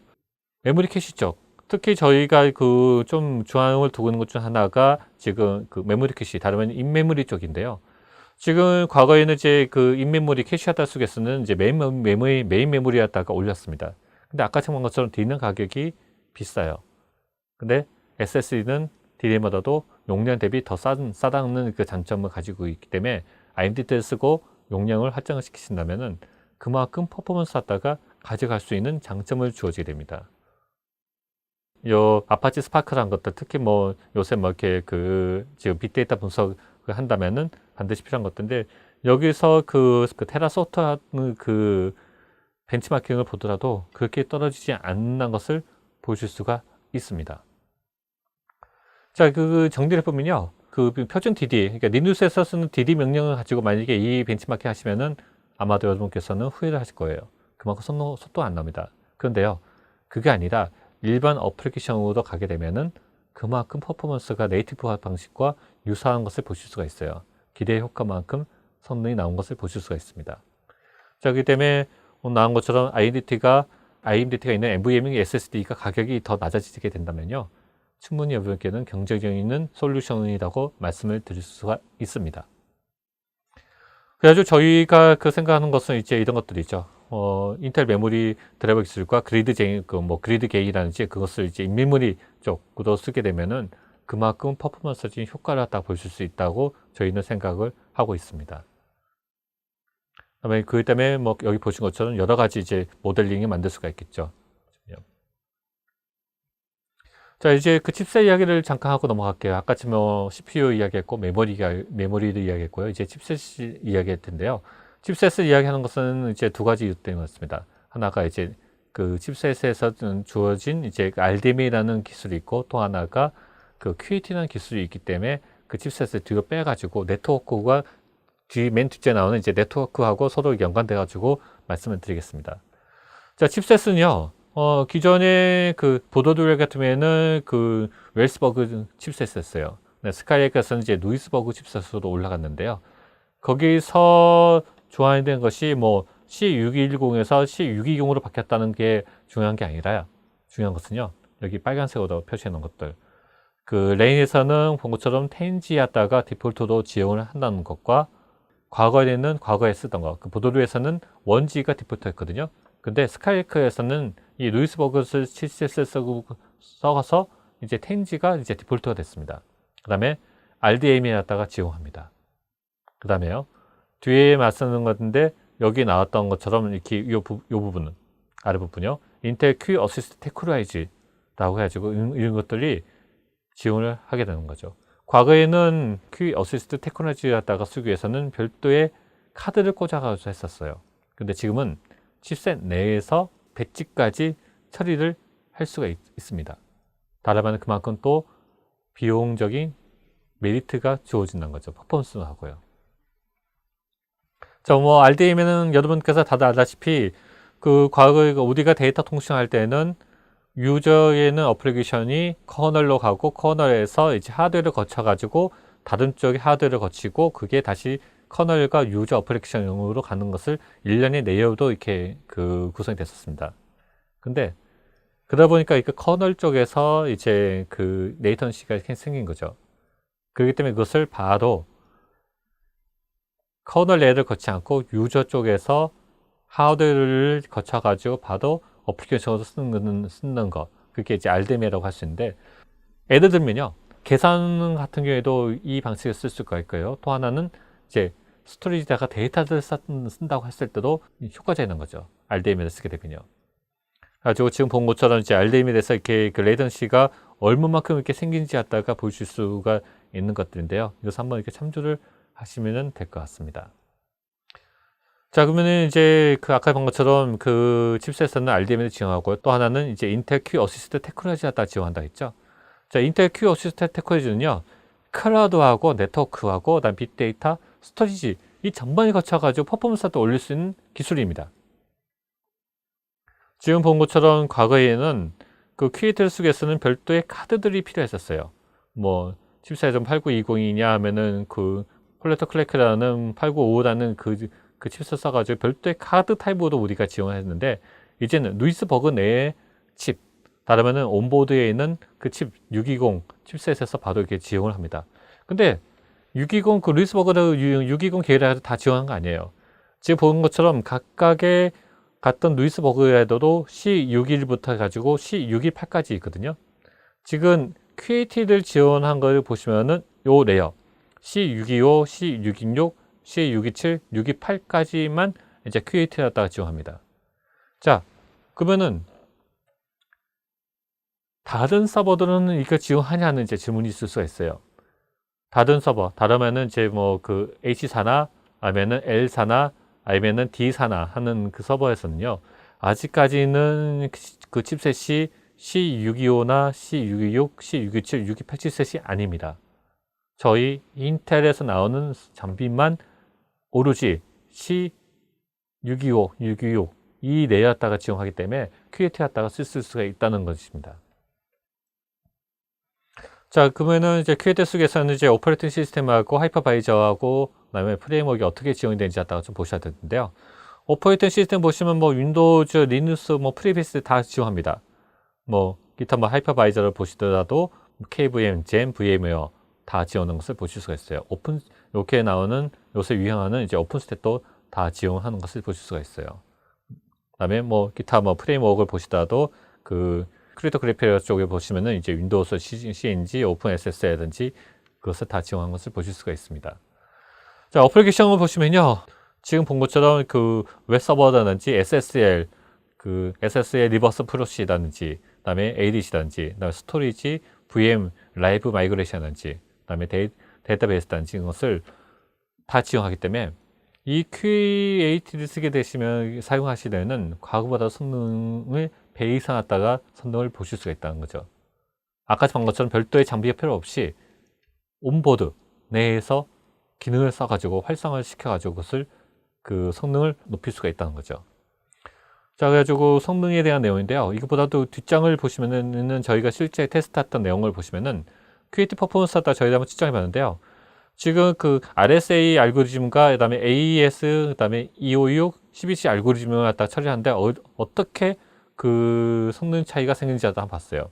메모리 캐시 쪽. 특히 저희가 그 좀 중앙을 두고 있는 것 중 하나가 지금 그 메모리 캐시, 다르면 인메모리 쪽인데요. 지금 과거에는 이제 그 인메모리 캐시하다 속에서는 이제 메인 메모리였다가 올렸습니다. 근데 아까 말한 것처럼 D는 가격이 비싸요. 근데 SSD는 D램보다도 용량 대비 더 싸다는 그 장점을 가지고 있기 때문에 IMDT를 쓰고 용량을 확장을 시키신다면은 그만큼 퍼포먼스 하다가 가져갈 수 있는 장점을 주어지게 됩니다. 요 아파치 스파크라는 것들, 특히 뭐 요새 뭐 이렇게 그 지금 빅데이터 분석을 한다면은 반드시 필요한 것들인데, 여기서 그 테라 소프트웨어 그 벤치마킹을 보더라도 그렇게 떨어지지 않는 것을 보실 수가 있습니다. 자, 그 정리를 해보면요. 그 표준 DD, 그러니까 리눅스에서 쓰는 DD 명령을 가지고 만약에 이 벤치마킹 하시면은 아마도 여러분께서는 후회를 하실 거예요. 그만큼 속도가 안 나옵니다. 그런데요, 그게 아니라 일반 어플리케이션으로 가게 되면은 그만큼 퍼포먼스가 네이티브 방식과 유사한 것을 보실 수가 있어요. 기대 효과만큼 성능이 나온 것을 보실 수가 있습니다. 자, 그렇기 때문에 오늘 나온 것처럼 IMDT가 있는 NVMe SSD가 가격이 더 낮아지게 된다면요, 충분히 여러분께는 경쟁력 있는 솔루션이라고 말씀을 드릴 수가 있습니다. 그래가지고 저희가 그 생각하는 것은 이제 이런 것들이죠. 인텔 메모리 드라이버 기술과 그리드 게이라든지 그것을 이제 인메모리 쪽으로 쓰게 되면은 그만큼 퍼포먼스적인 효과를 딱 보실 수 있다고 저희는 생각을 하고 있습니다. 그다음에 그 때문에 뭐 여기 보신 것처럼 여러 가지 이제 모델링을 만들 수가 있겠죠. 자, 이제 그 칩셋 이야기를 잠깐 하고 넘어갈게요. 아까 뭐 CPU 이야기했고 메모리를 이야기했고요. 이제 칩셋 이야기할 텐데요. 칩셋을 이야기하는 것은 이제 두 가지 이유 때문에 그렇습니다. 하나가 이제 그 칩셋에서 주어진 이제 RDMA라는 기술이 있고, 또 하나가 그 QAT라는 기술이 있기 때문에 그 칩셋을 뒤로 빼가지고 네트워크가 맨 뒷째 나오는 이제 네트워크하고 서로 연관돼 가지고 말씀을 드리겠습니다. 자, 칩셋은요, 기존에 그 보도들 같으면은 그 웰스버그 칩셋이었어요. 네, 스카이에서는 이제 루이스버그 칩셋으로 올라갔는데요. 거기서 조합된 것이 뭐 C610에서 C620으로 바뀌었다는 게 중요한 게 아니라요. 중요한 것은요, 여기 빨간색으로 표시해 놓은 것들. 그 레인에서는 본 것처럼 텐지였다가 디폴트로 지원을 한다는 것과, 과거에 쓰던 것, 그 보도류에서는 원지가 디폴트였거든요. 근데 스카이에서는 이 루이스버그 칩셋을 써서 이제 텐지가 이제 디폴트가 됐습니다. 그 다음에 RDMA에다가 지원합니다. 그 다음에요, 뒤에 맞서는 건데 여기 나왔던 것처럼 이렇게 요 부분은 아래 부분이요, 인텔 Q 어시스트 테크라이즈라고 해가지고 이런 것들이 지원을 하게 되는 거죠. 과거에는 Q 어시스트 테크놀로지에다가 쓰기 위해서는 별도의 카드를 꽂아가지고 했었어요. 근데 지금은 칩셋 내에서 배치까지 처리를 할 수가 있습니다. 다르면 그만큼 또 비용적인 메리트가 주어진다는 거죠. 퍼포먼스도 하고요. 자, 뭐 RDM에는 여러분께서 다들 알다시피 그 과거에 우리가 데이터 통신할 때는 유저에는 어플리케이션이 커널로 가고, 커널에서 이제 하드웨어를 거쳐가지고 다른 쪽에 하드웨어를 거치고, 그게 다시 커널과 유저 어플리케이션으로 가는 것을 일련의 레이어도 이렇게 그 구성이 됐었습니다. 근데 그러다 보니까 그 커널 쪽에서 이제 그 레이턴시가 생긴 거죠. 그렇기 때문에 그것을 바로 커널 레이어를 거치지 않고 유저 쪽에서 하드웨어를 거쳐가지고 바로 어플리케이션으로 쓰는 거, 그게 이제 RDMA라고 할 수 있는데, 예를 들면요, 계산 같은 경우에도 이 방식을 쓸 수가 있고요. 또 하나는 이제 스토리지다가 데이터를 쓴다고 했을 때도 효과적인 거죠. RDMA를 쓰게 되면요. 가지고 지금 본 것처럼 이제 RDMA에서 이렇게 그 레이턴시가 얼마만큼 이렇게 생긴지 갖다가 보실 수가 있는 것들인데요. 이것을 한번 이렇게 참조를 하시면 될 것 같습니다. 자, 그러면은 이제 그 아까 본 것처럼 그 칩셋에서는 RDMA를 지원하고, 또 하나는 이제 인텔 Q 어시스트 테크놀로지에다 지원한다 했죠. 자, 인텔 Q 어시스트 테크놀로지는요, 클라우드하고 네트워크하고 그다음 빅데이터, 스토리지 이 전반이 거쳐가지고 퍼포먼스도 올릴 수 있는 기술입니다. 지금 본 것처럼 과거에는 그 QAT를 쓰기 위해서는 별도의 카드들이 필요했었어요. 뭐 칩셋은 8920이냐 하면은 그 콜렉터 클래크라는 8955라는 그 칩셋 써가지고 별도의 카드 타입으로 우리가 지원을 했는데, 이제는 루이스 버그 내의 칩, 다르면은 온보드에 있는 그 칩 620 칩셋에서 바로 이렇게 지원을 합니다. 근데 620 그 루이스 버그 620 계열에서 다 지원한 거 아니에요. 지금 보는 것처럼 각각의 같은 루이스 버그에도 C61부터 해가지고 C618까지 있거든요. 지금 QAT를 지원한 걸 보시면은 요 레이어 C625, C626, C627, 628까지만 이제 QAT를 갖다가 지원합니다. 자, 그러면은 다른 서버들은 이거 지원하냐는 이제 질문이 있을 수가 있어요. 다른 서버, 다르면은 이제 뭐 그 H사나 아니면은 L사나 아니면은 D사나 하는 그 서버에서는요, 아직까지는 그 칩셋이 C625나 C626, C627, 628 칩셋이 아닙니다. 저희 인텔에서 나오는 장비만 오로지 C625, 626 이 레이어에다가 지원하기 때문에 QAT 갖다가 쓸 수가 있다는 것입니다. 자, 그러면은 이제 QAT 속에서는 이제 오퍼레이팅 시스템하고 하이퍼바이저하고 그다음에 프레임워크가 어떻게 지원이 되는지 갖다가 좀 보셔야 되는데요. 오퍼레이팅 시스템 보시면 뭐 윈도우즈, 리눅스, 뭐 프리비스 다 지원합니다. 뭐 기타 뭐 하이퍼바이저를 보시더라도 KVM, 젠, VM웨어 다 지원하는 것을 보실 수가 있어요. 오픈 이렇게 나오는 요새 유행하는 이제 오픈스택도 다 지원하는 것을 보실 수가 있어요. 그다음에 뭐 기타 뭐 프레임워크를 보시더라도 그 크리토그래피 쪽에 보시면은 이제 윈도우스 CNG, 오픈 SSL이라든지 그것을 다 지원한 것을 보실 수가 있습니다. 자, 어플리케이션을 보시면요, 지금 본 것처럼 그 웹서버라든지 SSL, 그 SSL 리버스 프로시라든지, 그다음에 ADC라든지, 그다음에 스토리지, VM 라이브 마이그레이션이라든지, 그다음에 데이터베이스라든지 이런 것을 다 지원하기 때문에 이 QAT를 쓰게 되시면 사용하시려면 과거보다 성능을 배 이상 갖다가 성능을 보실 수가 있다는 거죠. 아까 본 것처럼 별도의 장비가 필요 없이 온보드 내에서 기능을 써가지고 활성화를 시켜가지고 그것을 그 성능을 높일 수가 있다는 거죠. 자, 그래가지고 성능에 대한 내용인데요. 이것보다도 뒷장을 보시면은 저희가 실제 테스트했던 내용을 보시면은 QAT 퍼포먼스 갖다 저희가 한번 측정해 봤는데요. 지금 그 RSA 알고리즘과 그다음에 AES, 그다음에 256, CBC 알고리즘을 갖다 처리하는데 어떻게 그 성능 차이가 생기는지 한번 봤어요.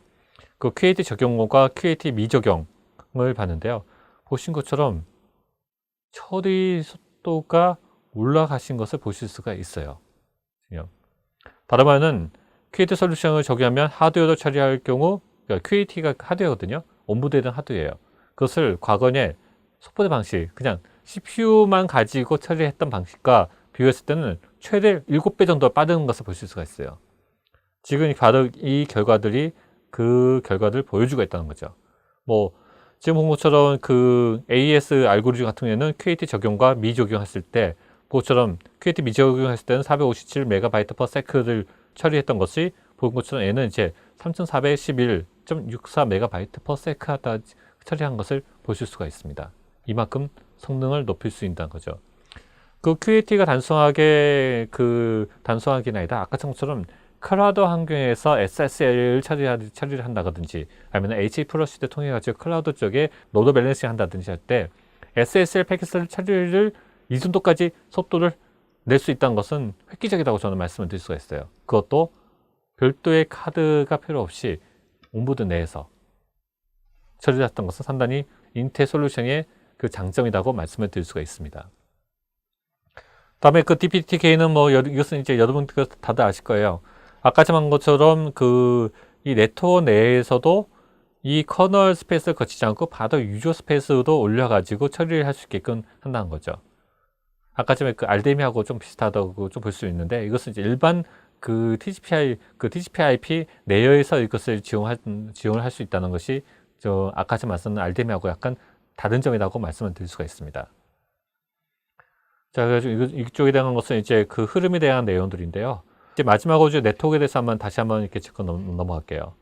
그 QAT 적용과 QAT 미적용을 봤는데요. 보신 것처럼 처리 속도가 올라가신 것을 보실 수가 있어요. 다른 말은 QAT 솔루션을 적용하면 하드웨어로 처리할 경우, 그러니까 QAT가 하드웨어거든요. 온보드는 하드웨어예요. 그것을 과거에 속보대 방식, 그냥 CPU만 가지고 처리했던 방식과 비교했을 때는 최대 7배 정도 빠른 것을 보실 수가 있어요. 지금 바로 이 결과들이 그 결과를 보여주고 있다는 거죠. 뭐 지금 본 것처럼 그 AES 알고리즘 같은 경우에는 QAT 적용과 미적용했을 때 그것처럼 QAT 미적용했을 때는 457MB/s를 처리했던 것이 본 것처럼 얘는 이제 3411.64MB/s 하다 처리한 것을 보실 수가 있습니다. 이만큼 성능을 높일 수 있다는 거죠. 그 QAT가 단순하게 단순하긴 아니다. 아까처럼 클라우드 환경에서 SSL을 처리를 한다든지 아니면 HP로시를 통해 가지고 클라우드 쪽에 노드 밸런싱 한다든지 할 때 SSL 패킷을 처리를 이 정도까지 속도를 낼 수 있다는 것은 획기적이라고 저는 말씀을 드릴 수가 있어요. 그것도 별도의 카드가 필요 없이 온보드 내에서 처리를 했던 것은 상당히 인텔 솔루션의 그 장점이라고 말씀을 드릴 수가 있습니다. 다음에 그 DPTK는 뭐 이것은 이제 여러분들 다들 아실 거예요. 아까 한 것처럼 이 네트워크 내에서도 이 커널 스페이스를 거치지 않고 바로 유저 스페이스로 올려가지고 처리를 할 수 있게끔 한다는 거죠. 아까 전에 그 RDMA하고 좀 비슷하다고 좀 볼 수 있는데, 이것은 이제 일반 그 TCP/IP 레이어에서 이것을 지원을 할 수 있다는 것이 아까 전에 말씀드린 RDMA하고 약간 다른 점이라고 말씀을 드릴 수가 있습니다. 자, 그래서 이쪽에 대한 것은 이제 그 흐름에 대한 내용들인데요. 이제 마지막으로 이제 네트워크에 대해서 다시 한번 이렇게 짚고 넘어갈게요.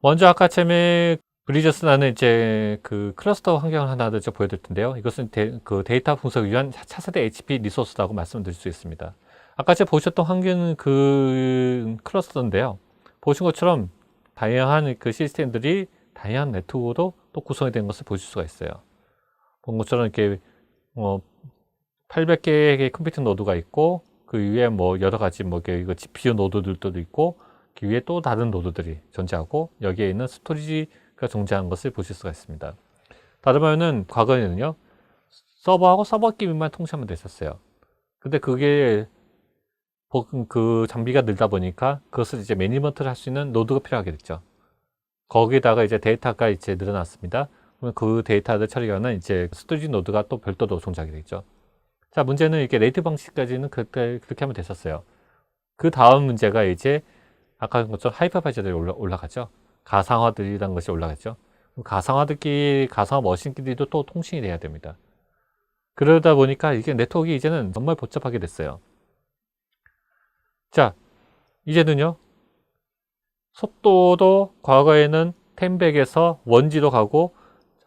먼저 아까 처음에 브리저스라는 이제 그 클러스터 환경을 하나 더 보여드릴 텐데요. 이것은 그 데이터 분석을 위한 차세대 HP 리소스라고 말씀드릴 수 있습니다. 아까 제가 보셨던 환경은 그 클러스터인데요. 보신 것처럼 다양한 그 시스템들이 다양한 네트워크로 또 구성이 된 것을 보실 수가 있어요. 본 것처럼 이렇게 800개의 컴퓨팅 노드가 있고 그 위에 뭐 여러 가지 뭐 이거 GPU 노드들도 있고 그 위에 또 다른 노드들이 존재하고 여기에 있는 스토리지가 존재하는 것을 보실 수가 있습니다. 다른 말은 과거에는요 서버하고 서버끼리만 통신하면 됐었어요. 근데 그게 그 장비가 늘다 보니까 그것을 이제 매니지먼트를 할 수 있는 노드가 필요하게 됐죠. 거기다가 이제 데이터가 이제 늘어났습니다. 그러면 그 데이터를 처리하는 이제 스토리지 노드가 또 별도로 존재하게 되죠. 자, 문제는 이렇게 레이트 방식까지는 그때 그렇게 하면 됐었어요. 그 다음 문제가 이제 아까 것처럼 하이퍼바이저들이 올라가죠. 가상화들이라는 것이 올라갔죠. 가상화들끼리, 가상화 머신끼리도 또 통신이 돼야 됩니다. 그러다 보니까 이게 네트워크가 이제는 정말 복잡하게 됐어요. 자, 이제는요, 속도도 과거에는 10백에서 1G로 가고,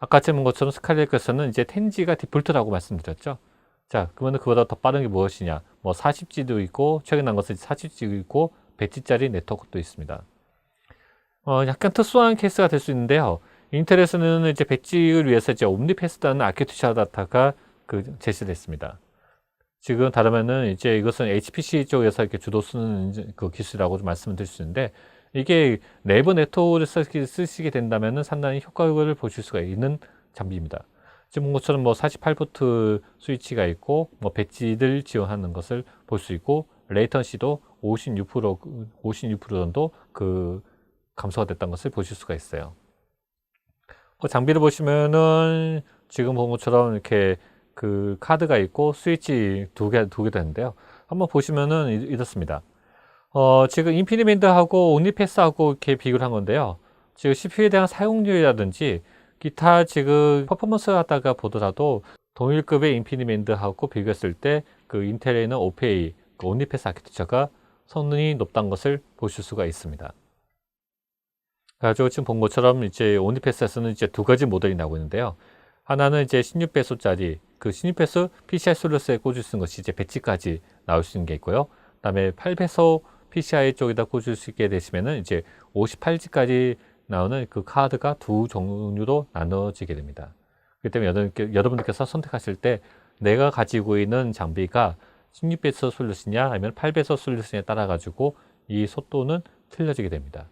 아까 본 것처럼 스카이레이크에서는 이제 10G가 디폴트라고 말씀드렸죠. 자, 그러면 그보다 더 빠른 게 무엇이냐? 뭐 40G도 있고, 최근 난 것은 40G도 있고, 100G짜리 네트워크도 있습니다. 약간 특수한 케이스가 될 수 있는데요. 인텔에서는 이제 100G를 위해서 이제 옴니패스라는 아키텍처 다타가 제시됐습니다. 지금 다르면은 이제 이것은 HPC 쪽에서 이렇게 주로 쓰는 그 기술이라고 좀 말씀을 드릴 수 있는데 이게 내부 네트워크를 쓰시게 된다면은 상당히 효과를 보실 수가 있는 장비입니다. 지금 본 것처럼 뭐 48V 스위치가 있고 뭐 배지를 지원하는 것을 볼 수 있고 레이턴시도 56% 정도 감소가 됐다는 것을 보실 수가 있어요. 그 장비를 보시면은 지금 본 것처럼 이렇게 그 카드가 있고 스위치 두 개 되는데요. 한번 보시면은 이렇습니다. 지금 인피니밴드하고 옴니패스하고 이렇게 비교를 한 건데요. 지금 CPU에 대한 사용률이라든지 기타 지금 퍼포먼스 갖다가 보더라도 동일급의 인피니밴드하고 비교했을 때 그 인텔에는 OPA, 그 옴니패스 아키텍처가 성능이 높다는 것을 보실 수가 있습니다. 그래가지고 지금 본 것처럼 이제 옴니패스에서는 이제 두 가지 모델이 나오고 있는데요. 하나는 이제 16배수짜리 그 16배수 PCI 솔루스에 꽂을 수 있는 것이 이제 배치까지 나올 수 있는 게 있고요. 그다음에 8배수 PCI 쪽에다 꽂을 수 있게 되시면은 이제 58G까지 나오는 그 카드가 두 종류로 나눠지게 됩니다. 그렇기 때문에 여러분들께서 선택하실 때 내가 가지고 있는 장비가 16배수 솔루스냐 아니면 8배수 솔루스냐에 따라 가지고 이 속도는 틀려지게 됩니다.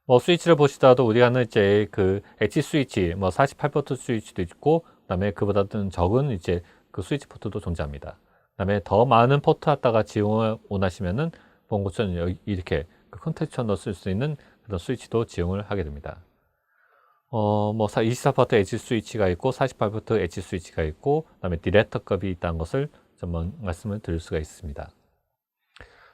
뭐 스위치를 보시더라도 우리가는 이제 그 엣지 스위치, 뭐 48포트 스위치도 있고, 그다음에 그보다는 적은 이제 그 스위치 포트도 존재합니다. 그다음에 더 많은 포트 갖다가 지원을 원하시면은 본 것처럼 이렇게 그 컨텐츠로 쓸 수 있는 그런 스위치도 지원을 하게 됩니다. 뭐 24포트 엣지 스위치가 있고, 48포트 엣지 스위치가 있고, 그다음에 디렉터급이 있다는 것을 좀 말씀을 드릴 수가 있습니다.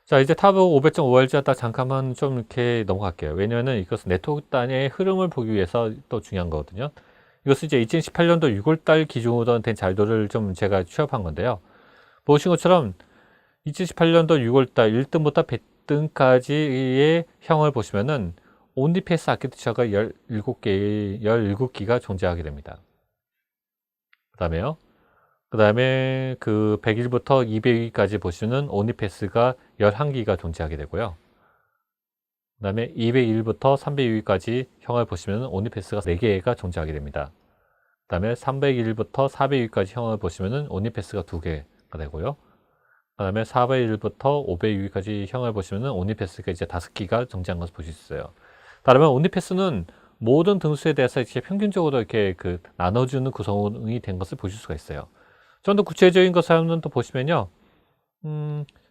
자, 이제 탑 500.5Rg 갖다 잠깐만 좀 이렇게 넘어갈게요. 왜냐면은 이것은 네트워크 단위의 흐름을 보기 위해서 또 중요한 거거든요. 이것은 이제 2018년도 6월달 기준으로 된 자료를 좀 제가 취합한 건데요. 보신 것처럼 2018년도 6월달 1등부터 100등까지의 형을 보시면은 온리패스 아키텍처가 17기가 존재하게 됩니다. 그 다음에 그 100일부터 200일까지 보시는 온리패스가 11기가 존재하게 되고요. 그 다음에 200일부터 300일까지 형을 보시면 온리패스가 4개가 존재하게 됩니다. 그 다음에 300일부터 400일까지 형을 보시면 온리패스가 2개가 되고요. 그 다음에 400일부터 500일까지 형을 보시면 온리패스가 이제 5기가 존재한 것을 보실 수 있어요. 따르면 온리패스는 모든 등수에 대해서 이렇게 평균적으로 이렇게 나눠주는 구성이 된 것을 보실 수가 있어요. 좀 더 구체적인 것을 한번 또 보시면요.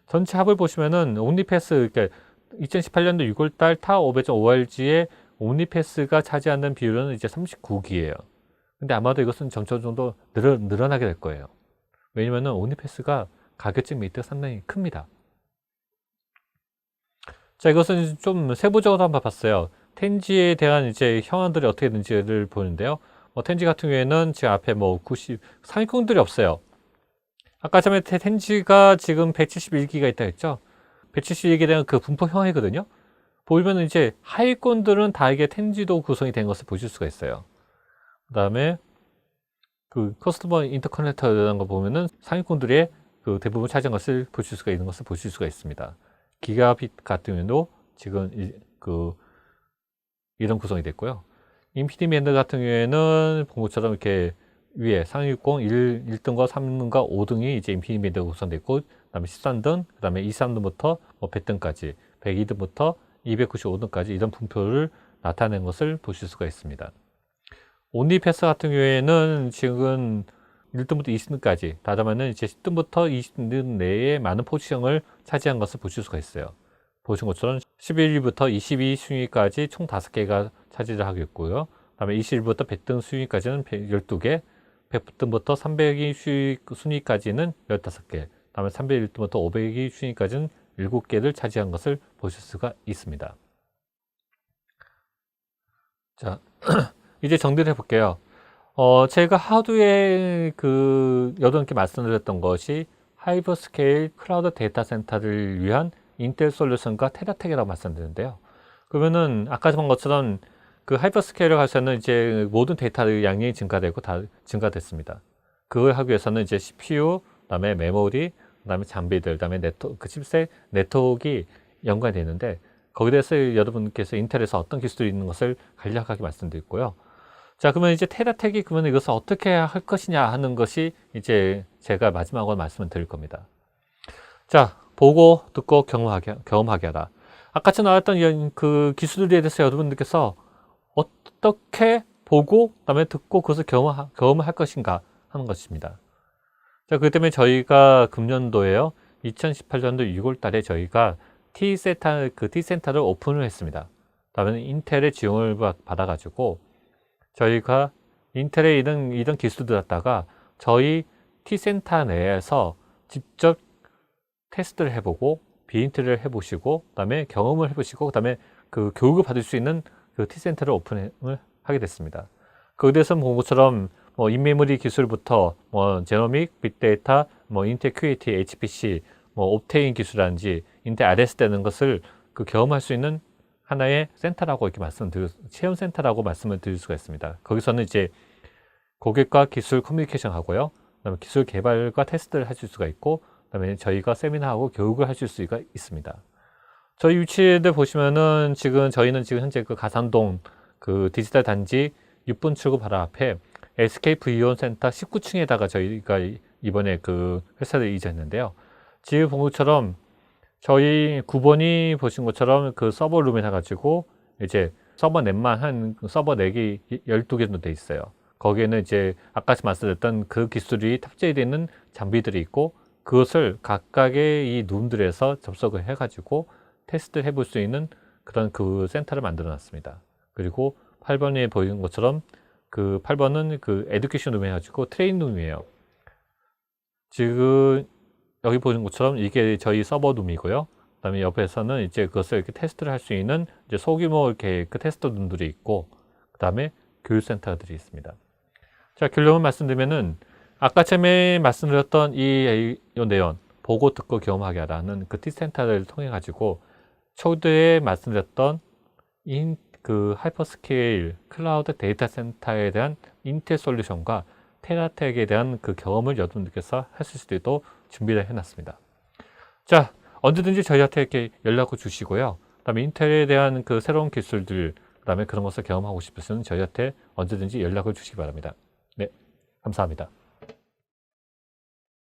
전체 합을 보시면은 옴니패스, 그러니까 2018년도 6월달 타 500.5Rg의 옴니패스가 차지하는 비율은 이제 39기예요. 근데 아마도 이것은 점점 정도 늘어나게 될 거예요. 왜냐면은 옴니패스가 가격적 메리트가 상당히 큽니다. 자, 이것은 좀 세부적으로 한번 봤어요. 텐지에 대한 이제 형안들이 어떻게 되는지를 보는데요. 텐지 같은 경우에는 지금 앞에 90 상위권들이 없어요. 아까 전에 텐지가 지금 171기가 있다 했죠. 171기에 대한 그 분포 형이거든요. 보면 이제 하위권들은 다 이게 텐지도 구성이 된 것을 보실 수가 있어요. 그 다음에 그 커스터머 인터커넥터라는 거 보면은 상위권들의 그 대부분 차지한 것을 보실 수가 있는 것을 보실 수가 있습니다. 기가빗 같은 경우도 지금 이런 구성이 됐고요. 인피니밴드 같은 경우에는 본 것처럼 이렇게 위에 상위60 1등과 3등과 5등이 이제 인피니밴드가 구성됐고, 그다음에 13등, 그다음에 23등부터 100등까지, 102등부터 295등까지 이런 분표를 나타낸 것을 보실 수가 있습니다. 온리패스 같은 경우에는 지금 1등부터 20등까지 다르면은 이제 10등부터 20등 내에 많은 포지션을 차지한 것을 보실 수가 있어요. 보신 것처럼 11위부터 22순위까지 총 5개가 차지를 하고 있고요. 그다음에 20위부터 100등 순위까지는 12개, 100등부터 300위 순위까지는 15개, 그다음에 301등부터 500위 순위까지는 7개를 차지한 것을 보실 수가 있습니다. 자, 이제 정리를 해볼게요. 제가 하루에 여러분께 말씀드렸던 것이 하이퍼스케일 클라우드 데이터 센터를 위한 인텔 솔루션과 테라텍이라고 말씀드렸는데요. 그러면은 아까 본 것처럼 그 하이퍼스케일을 할 때는 이제 모든 데이터의 양이 증가되고 다 증가됐습니다. 그걸 하기 위해서는 이제 CPU, 그다음에 메모리, 그다음에 장비들, 그다음에 그 칩셋 네트워크가 연관이 되는데, 거기에 대해서 여러분께서 인텔에서 어떤 기술이 있는 것을 간략하게 말씀드렸고요. 자, 그러면 이제 테라텍이 그러면 이것을 어떻게 할 것이냐 하는 것이 이제 제가 마지막으로 말씀을 드릴 겁니다. 자, 보고 듣고 경험하게 하라. 아까 나왔던 그 기술들에 대해서 여러분들께서 어떻게 보고 그다음에 듣고 그것을 경험을 할 것인가 하는 것입니다. 자, 그렇기 때문에 저희가 금년도에요, 2018년도 6월 달에 저희가 T센터를 오픈을 했습니다. 그다음에 인텔의 지원을 받아가지고 저희가 인텔의 이런 기술들 갖다가 저희 T센터 내에서 직접 테스트를 해보고 비인트를 해보시고 그다음에 경험을 해보시고 그다음에 그 교육을 받을 수 있는 그 T센터를 오픈을 하게 됐습니다. 거기에 대해서 본 것처럼 뭐 인메모리 기술부터 뭐 제노믹, 빅데이터, 뭐 인텔 QAT, HPC, 뭐 옵테인 기술이라든지 인텔 RS 되는 것을 경험할 수 있는 하나의 센터라고 이렇게 체험 센터라고 말씀을 드릴 수가 있습니다. 거기서는 이제 고객과 기술 커뮤니케이션 하고요. 그다음에 기술 개발과 테스트를 하실 수가 있고, 그다음에 저희가 세미나하고 교육을 하실 수가 있습니다. 저희 위치들 보시면은 저희는 지금 현재 그 가산동 그 디지털 단지 6분 출구 바로 앞에 SKV온 센터 19층에다가 저희가 이번에 그 회사를 이전했는데요. 지금 본 것처럼 저희 9번이 보신 것처럼 그 서버룸에 해가지고 이제 서버넷만 한 서버 4개, 12개 정도 돼 있어요. 거기에는 이제 아까 말씀드렸던 그 기술이 탑재되어 있는 장비들이 있고, 그것을 각각의 이 룸들에서 접속을 해가지고 테스트를 해볼 수 있는 그런 그 센터를 만들어 놨습니다. 그리고 8번에 보이는 것처럼 그 8번은 그 에듀케이션 룸 해가지고 트레인 룸이에요. 지금 여기 보는 것처럼 이게 저희 서버 룸이고요. 그다음에 옆에서는 이제 그것을 이렇게 테스트를 할 수 있는 이제 소규모 이렇게 그 테스터 룸들이 있고, 그다음에 교육센터들이 있습니다. 자, 결론을 말씀드리면은 아까 처음에 말씀드렸던 이 내용, 보고 듣고 경험하게 하라는 그 T센터를 통해 가지고 초대에 말씀드렸던 그 하이퍼스케일 클라우드 데이터 센터에 대한 인텔 솔루션과 테라텍에 대한 그 경험을 여러분들께서 하실 수 있도록 준비를 해놨습니다. 자, 언제든지 저희한테 이렇게 연락을 주시고요. 그다음에 인텔에 대한 그 새로운 기술들, 그다음에 그런 것을 경험하고 싶으시면 저희한테 언제든지 연락을 주시기 바랍니다. 네, 감사합니다.